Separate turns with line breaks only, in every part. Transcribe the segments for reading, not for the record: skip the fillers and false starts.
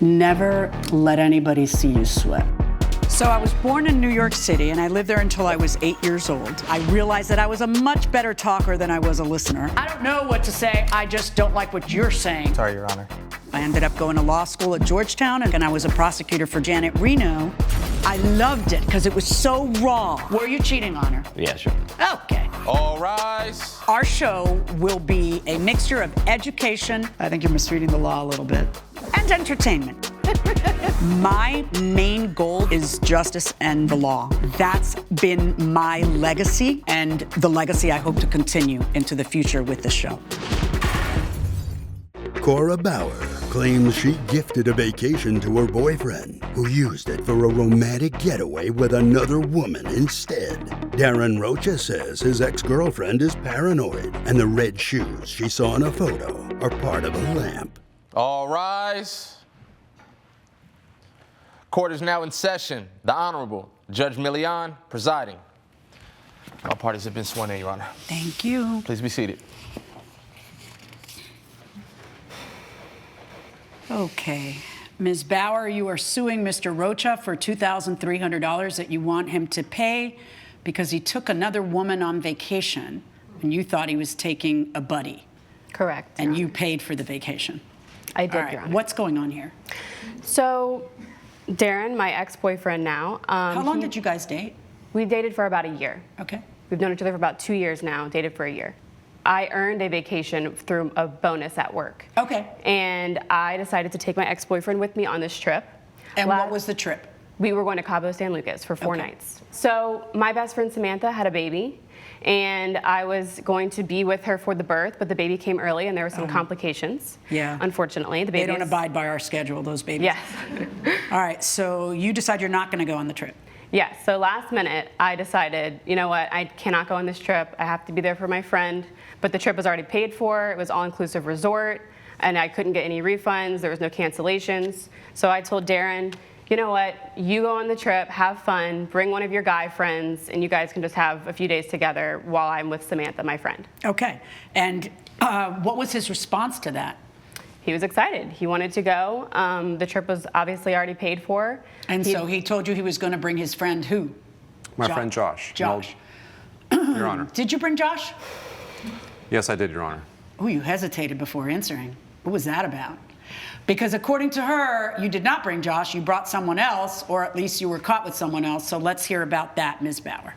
Never let anybody see you sweat. So I was born in New York City, and I lived there until I was 8 years old. I realized that I was a much better talker than I was a listener. I don't know what to say, I just don't like what you're saying.
Sorry, Your Honor.
I ended up going to law school at Georgetown, and I was a prosecutor for Janet Reno. I loved it because it was so raw. Were you cheating on her?
Yeah, sure.
Okay.
All rise.
Our show will be a mixture of education, I think you're misreading the law a little bit, and entertainment. My main goal is justice and the law. That's been my legacy, and the legacy I hope to continue into the future with the show.
Cora Bauer claims she gifted a vacation to her boyfriend, who used it for a romantic getaway with another woman instead. Darren Rocha says his ex-girlfriend is paranoid, and the red shoes she saw in a photo are part of a lamp.
All rise. Court is now in session. The Honorable Judge Milian presiding. All parties have been sworn in, Your Honor.
Thank you.
Please be seated.
Okay. Ms. Bauer, you are suing Mr. Rocha for $2,300 that you want him to pay because he took another woman on vacation and you thought he was taking a buddy.
Correct.
And you paid for the vacation.
I did,
All right.
Your Honor.
What's going on here?
So, Darren, my ex-boyfriend now.
How long did you guys date?
We dated for about a year.
Okay.
We've known each other for about 2 years now, dated for a year. I earned a vacation through a bonus at work.
Okay.
And I decided to take my ex-boyfriend with me on this trip.
And what was the trip?
We were going to Cabo San Lucas for 4
Okay.
nights. So my best friend Samantha had a baby, and I was going to be with her for the birth, but the baby came early and there were some complications.
Yeah.
Unfortunately, the
They
baby
don't abide by our schedule, those babies.
Yes.
All right, so you decide you're not going to go on the trip.
Yes, so last minute, I decided, you know what, I cannot go on this trip. I have to be there for my friend. But the trip was already paid for. It was all-inclusive resort, and I couldn't get any refunds. There was no cancellations. So I told Darren, you know what, you go on the trip, have fun, bring one of your guy friends, and you guys can just have a few days together while I'm with Samantha, my friend.
Okay, and what was his response to that?
He was excited. He wanted to go. The trip was obviously already paid for.
And so he told you he was going to bring his friend who?
My friend Josh.
Josh.
Your Honor.
Did you bring Josh?
Yes, I did, Your Honor.
Oh, you hesitated before answering. What was that about? Because according to her, you did not bring Josh. You brought someone else, or at least you were caught with someone else. So let's hear about that, Ms. Bauer.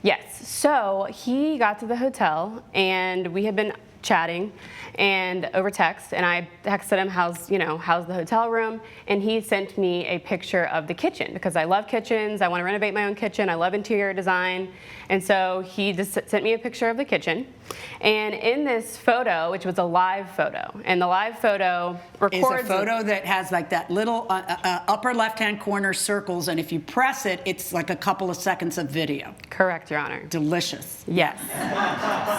Yes, so he got to the hotel and we had been chatting and over text, and I texted him how's the hotel room, and he sent me a picture of the kitchen because I love kitchens. I want to renovate my own kitchen. I love interior design. And so he just sent me a picture of the kitchen. And in this photo, which was a live photo, and the live photo records
Is a photo that has like that little upper left-hand corner circles, and if you press it, it's like a couple of seconds of video.
Correct, Your Honor.
Delicious.
Yes.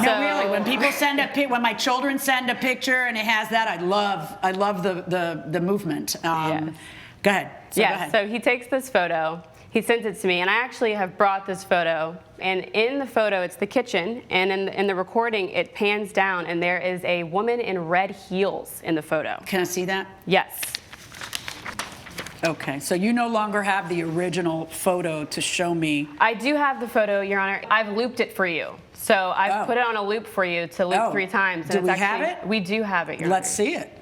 No, really. When people send when my children send a picture and it has that, I love the movement.
Yes.
Go ahead. So
Yes.
go ahead.
So he takes this photo. He sent it to me, and I actually have brought this photo. And in the photo, it's the kitchen, and in the recording, it pans down, and there is a woman in red heels in the photo.
Can I see that?
Yes.
Okay. So you no longer have the original photo to show me.
I do have the photo, Your Honor. I've looped it for you. So I've put it on a loop for you to loop 3 times. And
Do
it's
we
actually,
have it?
We do have it, Your
Let's
Honor.
see it.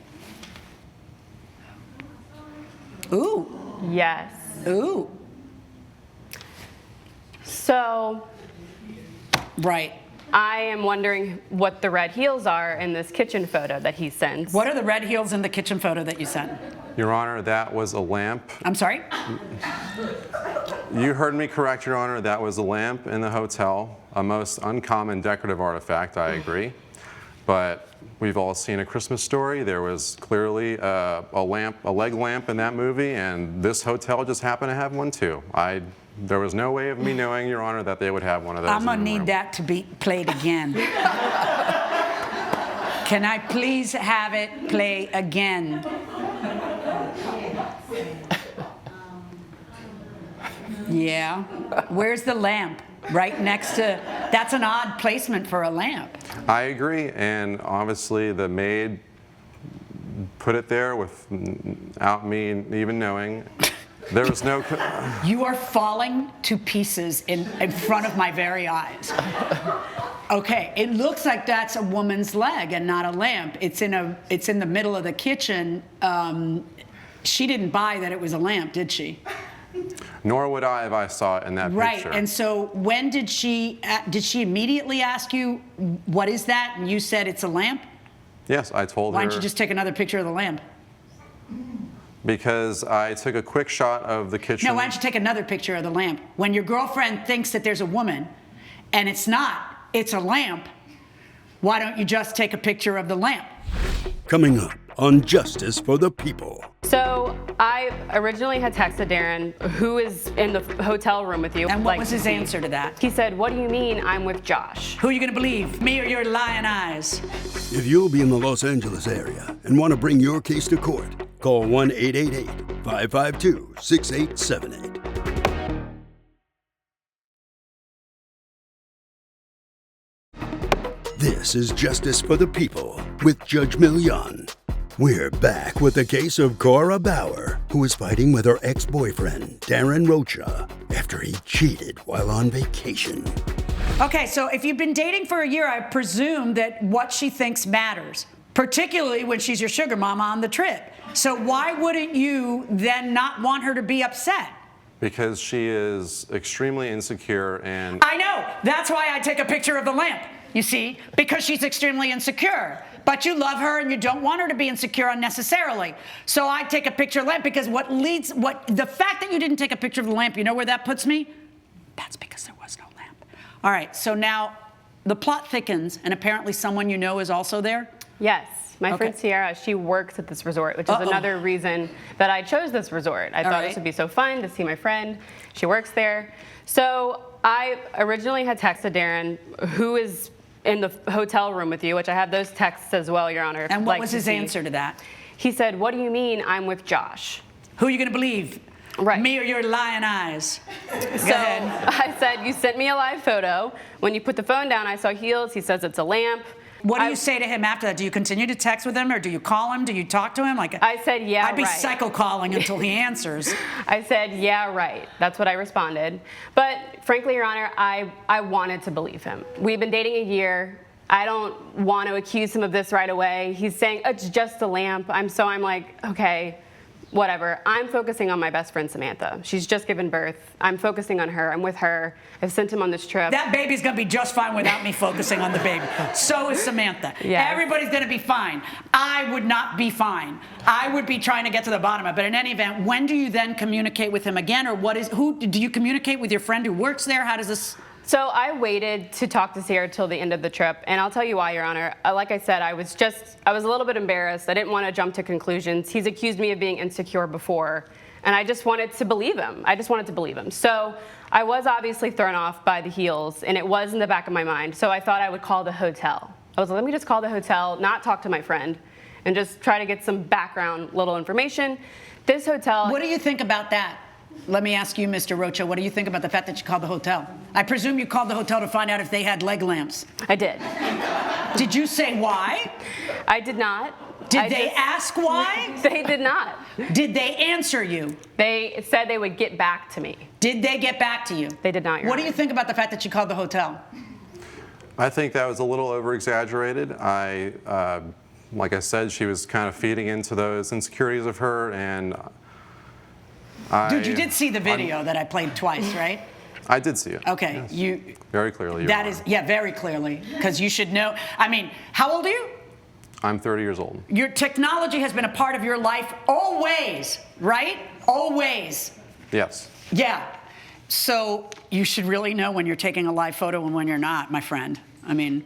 Ooh.
Yes.
Ooh.
So
Right.
I am wondering what the red heels are in this kitchen photo that he sends.
What are the red heels in the kitchen photo that you sent?
Your Honor, that was a lamp.
I'm sorry?
You heard me correct, Your Honor. That was a lamp in the hotel, a most uncommon decorative artifact, I agree. But we've all seen A Christmas Story. There was clearly a leg lamp in that movie, and this hotel just happened to have one too. There was no way of me knowing, Your Honor, that they would have one of those.
I'm gonna
in the
need
room.
that to be played again. Can I please have it play again? Yeah. Where's the lamp? Right next to, that's an odd placement for a lamp.
I agree, and obviously the maid put it there without me even knowing. There was no...
You are falling to pieces in front of my very eyes. Okay, it looks like that's a woman's leg and not a lamp. It's in the middle of the kitchen. She didn't buy that it was a lamp, did she?
Nor would I if I saw it in that picture.
Right, and so when did she immediately ask you, what is that? And you said it's a lamp?
Yes, I told her.
Why don't you just take another picture of the lamp?
Because I took a quick shot of the kitchen.
No, why don't you take another picture of the lamp? When your girlfriend thinks that there's a woman and it's not, it's a lamp, why don't you just take a picture of the lamp?
Coming up on Justice for the People.
So I originally had texted Darren, who is in the hotel room with you.
And what was his answer to that?
He said, "What do you mean I'm with Josh?"
Who are you going to believe, me or your lying eyes?
If you'll be in the Los Angeles area and want to bring your case to court, call 1-888-552-6878. This is Justice for the People with Judge Milian. We're back with the case of Cora Bauer, who is fighting with her ex-boyfriend, Darren Rocha, after he cheated while on vacation.
Okay, so if you've been dating for a year, I presume that what she thinks matters, particularly when she's your sugar mama on the trip. So why wouldn't you then not want her to be upset?
Because she is extremely insecure and...
I know. That's why I take a picture of the lamp, you see, because she's extremely insecure. But you love her and you don't want her to be insecure unnecessarily. So I take a picture of the lamp because the fact that you didn't take a picture of the lamp, you know where that puts me? That's because there was no lamp. All right, so now the plot thickens and apparently someone you know is also there?
Yes. My friend Sierra, she works at this resort, which is another reason that I chose this resort. I thought this would be so fun to see my friend. She works there. So I originally had texted Darren, who is in the hotel room with you, which I have those texts as well, Your Honor.
And what was his answer to that?
He said, "What do you mean I'm with Josh?"
Who are you going to believe?
Right.
Me or your lying eyes?
So I said, "You sent me a live photo. When you put the phone down, I saw heels." He says it's a lamp.
What do you say to him after that? Do you continue to text with him, or do you call him? Do you talk to him?
I said, "Yeah,
I'd be
right."
psycho calling until he answers.
I said, "Yeah, right." That's what I responded. But frankly, Your Honor, I wanted to believe him. We've been dating a year. I don't want to accuse him of this right away. He's saying, "It's just a lamp." I'm like, okay, whatever. I'm focusing on my best friend, Samantha. She's just given birth. I'm focusing on her. I'm with her. I've sent him on this trip.
That baby's going to be just fine without me focusing on the baby. So is Samantha.
Yes.
Everybody's going to be fine. I would not be fine. I would be trying to get to the bottom of it. But in any event, when do you then communicate with him again? Or who do you communicate with your friend who works there? How does this...
So I waited to talk to Sierra till the end of the trip, and I'll tell you why, Your Honor. Like I said, I was a little bit embarrassed. I didn't want to jump to conclusions. He's accused me of being insecure before, and I just wanted to believe him. So I was obviously thrown off by the heels, and it was in the back of my mind. So I thought I would call the hotel. I was like, let me just call the hotel, not talk to my friend, and just try to get some background little information. This hotel...
What do you think about that? Let me ask you, Mr. Rocha, what do you think about the fact that you called the hotel? I presume you called the hotel to find out if they had leg lamps.
I did.
Did you say why?
I did not.
Did they ask why?
They did not.
Did they answer you?
They said they would get back to me.
Did they get back to you?
They did not, Your
What do
Honor.
you think about the fact that you called the hotel?
I think that was a little over-exaggerated. Like I said, she was kind of feeding into those insecurities of her, and
Dude, you did see the video that I played twice, right?
I did see it.
Okay,
yes. Very clearly.
Very clearly, because you should know. I mean, how old are you?
I'm 30 years old.
Your technology has been a part of your life always, right? Always.
Yes.
Yeah. So you should really know when you're taking a live photo and when you're not, my friend. I mean,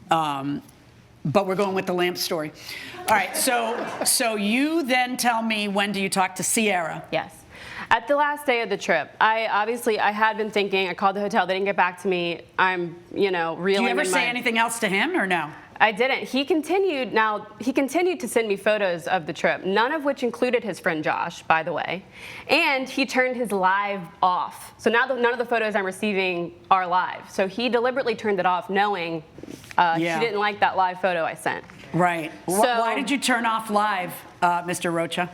but we're going with the lamp story. All right, so you then tell me, when do you talk to Sierra?
Yes. At the last day of the trip, I had been thinking, I called the hotel, they didn't get back to me. I'm, reeling.
Do you ever say anything else to him or no?
I didn't. He continued to send me photos of the trip, none of which included his friend Josh, by the way. And he turned his live off. So now none of the photos I'm receiving are live. So he deliberately turned it off knowing she didn't like that live photo I sent.
Right. Why did you turn off live, Mr. Rocha?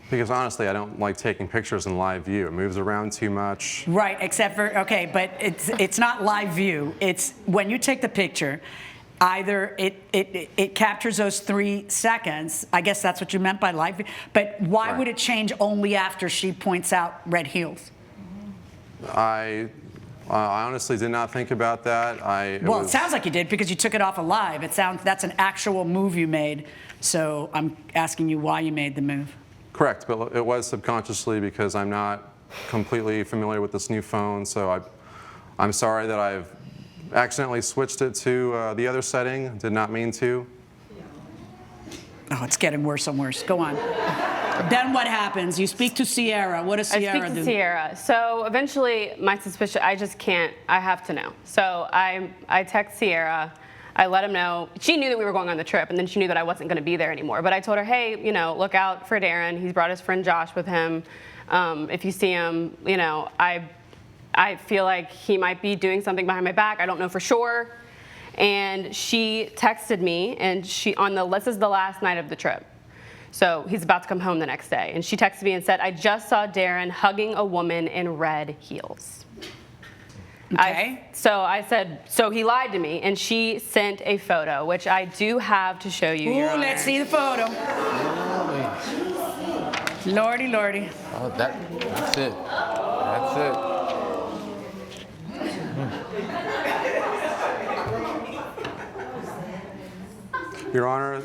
Because honestly, I don't like taking pictures in live view. It moves around too much.
Right, except for, okay, but it's not live view. It's when you take the picture, either it captures those 3 seconds. I guess that's what you meant by live view. But why would it change only after she points out red heels?
I honestly did not think about that.
It sounds like you did because you took it off of live. That's an actual move you made. So I'm asking you why you made the move.
Correct, but it was subconsciously because I'm not completely familiar with this new phone. So I'm sorry that I've accidentally switched it to the other setting. Did not mean to.
Oh, it's getting worse and worse. Go on. Then what happens? You speak to Sierra. What does Sierra do?
I speak to Sierra. So eventually, my suspicion, I just can't, I have to know. So I text Sierra. I let him know. She knew that we were going on the trip, and then she knew that I wasn't going to be there anymore. But I told her, hey, you know, look out for Darren. He's brought his friend Josh with him. If you see him, you know, I feel like he might be doing something behind my back. I don't know for sure. And she texted me, and this is the last night of the trip. So he's about to come home the next day. And she texted me and said, I just saw Darren hugging a woman in red heels.
Okay.
So I said, so he lied to me, and she sent a photo, which I do have to show you. Your Honor.
Let's see the photo. Lordy, lordy.
Oh, that's it. That's it.
Your Honor,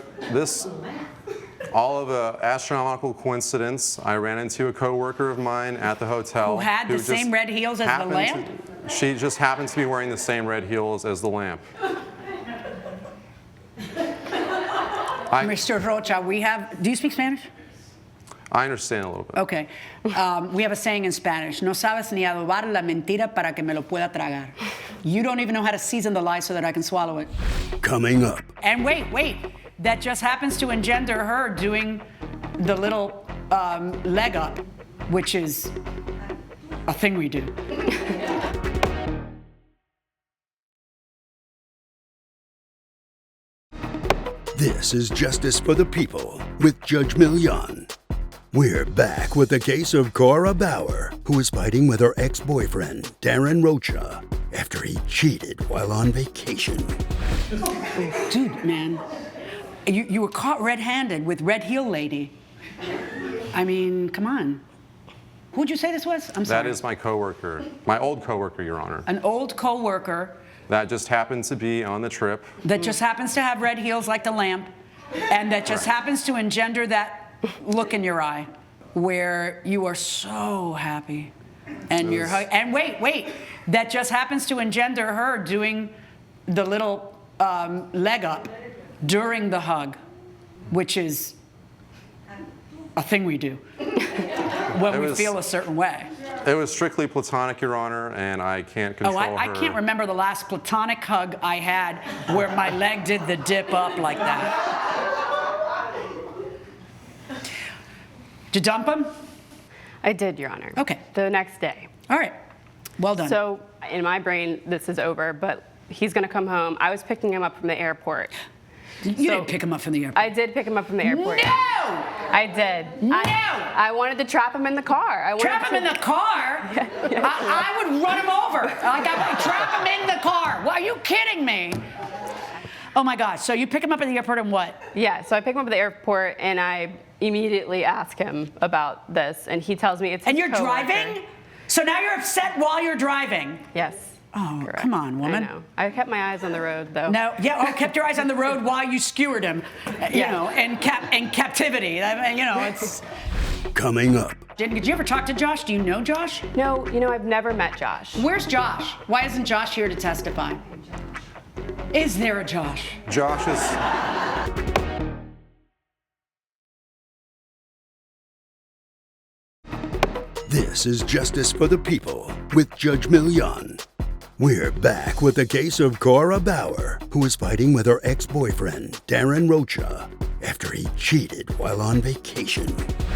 all of an astronomical coincidence. I ran into a coworker of mine at the hotel.
Who had the same red heels as the lamp?
She just happened to be wearing the same red heels as the lamp.
Mr. Rocha, do you speak Spanish?
I understand a little bit.
Okay. We have a saying in Spanish, no sabes ni adobar la mentira para que me lo pueda tragar. You don't even know how to season the lie so that I can swallow it.
Coming up.
And wait. That just happens to engender her doing the little leg up, which is a thing we do.
This is Justice for the People with Judge Milian. We're back with the case of Cora Bauer, who is fighting with her ex-boyfriend, Darren Rocha, after he cheated while on vacation.
Dude, man, you were caught red-handed with Red Heel Lady. I mean, come on. Who'd you say this was? I'm sorry.
That is my coworker, my old coworker, Your Honor.
An old coworker.
That just happened to be on the trip.
That just happens to have red heels like the lamp, and that just happens to engender that look in your eye where you are so happy and and wait, that just happens to engender her doing the little leg up during the hug, which is a thing we do when we feel a certain way.
It was strictly platonic, Your Honor, and I can't control her.
I can't remember the last platonic hug I had where my leg did the dip up like that. Did you dump him?
I did, Your Honor.
Okay.
The next day.
All right. Well done.
So in my brain, this is over, but he's going to come home. I was picking him up from the airport.
You didn't pick him up from the airport.
I did pick him up from the airport.
No!
I did.
No!
I wanted to trap him in the car.
Trap him in the car?
Yeah.
I would run him over. Like, I would trap him in the car. Well, are you kidding me? Oh my gosh. So you pick him up at the airport and what?
Yeah, so I pick him up at the airport and I immediately ask him about this, and he tells me it's
And
his
you're
coworker.
driving? So now you're upset while you're driving?
Yes.
Oh,
correct.
come on, woman.
I know. I kept my eyes on the road, though.
No, kept your eyes on the road while you skewered him, you know, in captivity. I mean, you know, it's...
Coming up.
Did you ever talk to Josh? Do you know Josh?
No, I've never met Josh.
Where's Josh? Why isn't Josh here to testify? Is there a Josh?
Josh is...
This is Justice for the People with Judge Milian. We're back with the case of Cora Bauer, who is fighting with her ex-boyfriend, Darren Rocha, after he cheated while on vacation.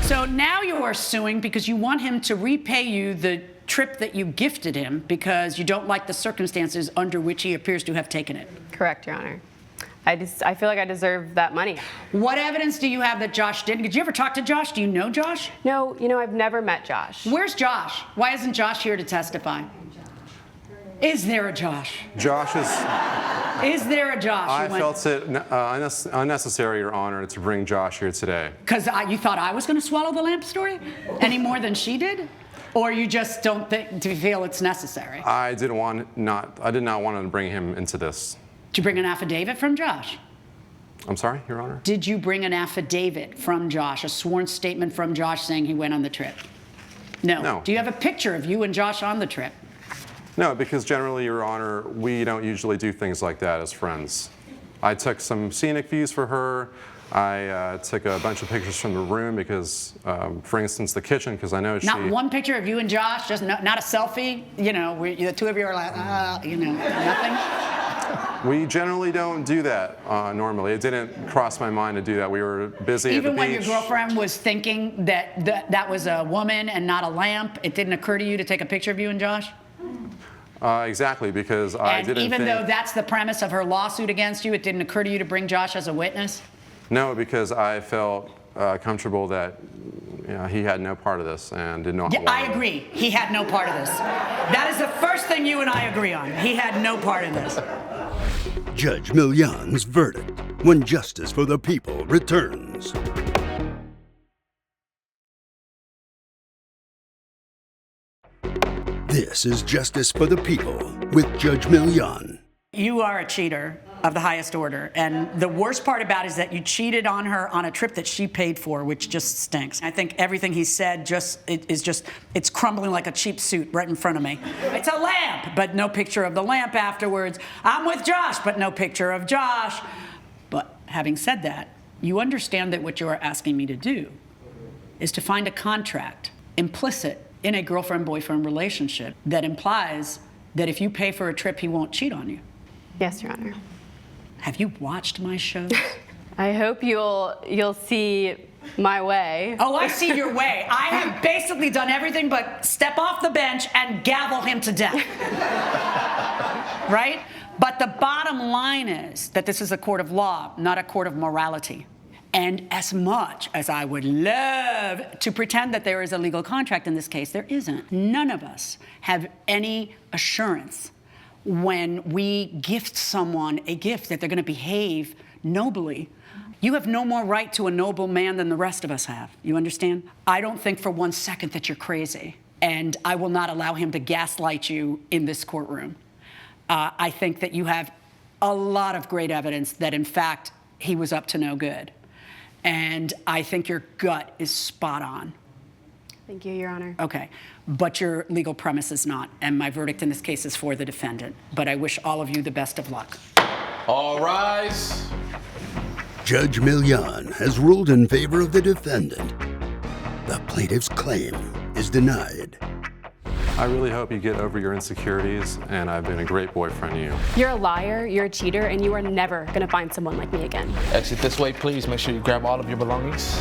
So now you are suing because you want him to repay you the trip that you gifted him because you don't like the circumstances under which he appears to have taken it.
Correct, Your Honor. I feel like I deserve that money.
What evidence do you have that Josh didn't? Did you ever talk to Josh? Do you know Josh?
No, I've never met Josh.
Where's Josh? Why isn't Josh here to testify? Is there a Josh?
Josh is.
Is there a Josh?
I felt it unnecessary, Your Honor, to bring Josh here today.
Because you thought I was going to swallow the lamp story any more than she did? Or you just don't feel it's necessary?
I did not want to bring him into this.
Did you bring an affidavit from Josh?
I'm sorry, Your Honor?
Did you bring an affidavit from Josh, a sworn statement from Josh saying he went on the trip? No.
No.
Do you have a picture of you and Josh on the trip?
No, because generally, Your Honor, we don't usually do things like that as friends. I took some scenic views for her. I took a bunch of pictures from the room because, for instance, the kitchen, because I know she...
Not one picture of you and Josh, just not a selfie? You know, the two of you are like, nothing?
We generally don't do that normally. It didn't cross my mind to do that. We were busy
Even
at the
when
beach.
your girlfriend was thinking that was a woman and not a lamp, it didn't occur to you to take a picture of you and Josh?
Exactly, because I didn't think...
And even though that's the premise of her lawsuit against you, it didn't occur to you to bring Josh as a witness?
No, because I felt comfortable that he had no part of this and did not want
I agree. He had no part of this. That is the first thing you and I agree on. He had no part in this.
Judge Milian's verdict when justice for the people returns. This is Justice for the People with Judge Milian.
You are a cheater of the highest order. And the worst part about it is that you cheated on her on a trip that she paid for, which just stinks. I think everything he said it's crumbling like a cheap suit right in front of me. It's a lamp, but no picture of the lamp afterwards. I'm with Josh, but no picture of Josh. But having said that, you understand that what you are asking me to do is to find a contract implicit in a girlfriend-boyfriend relationship that implies that if you pay for a trip, he won't cheat on you.
Yes, Your Honor.
Have you watched my shows?
I hope you'll see my way.
Oh, I see your way. I have basically done everything but step off the bench and gavel him to death. Right? But the bottom line is that this is a court of law, not a court of morality. And as much as I would love to pretend that there is a legal contract in this case, there isn't. None of us have any assurance when we gift someone a gift that they're going to behave nobly. You have no more right to a noble man than the rest of us have. You understand? I don't think for 1 second that you're crazy. And I will not allow him to gaslight you in this courtroom. I think that you have a lot of great evidence that, in fact, he was up to no good. And I think your gut is spot on.
Thank you, Your Honor.
Okay, but your legal premise is not, and my verdict in this case is for the defendant. But I wish all of you the best of luck.
All rise.
Judge Milian has ruled in favor of the defendant. The plaintiff's claim is denied.
I really hope you get over your insecurities, and I've been a great boyfriend to you.
You're a liar, you're a cheater, and you are never gonna find someone like me again.
Exit this way, please. Make sure you grab all of your belongings.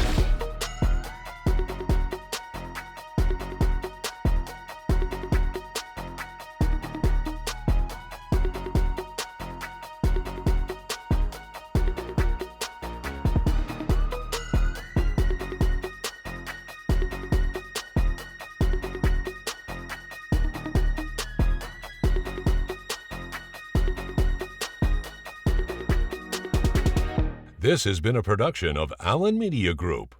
This has been a production of Allen Media Group.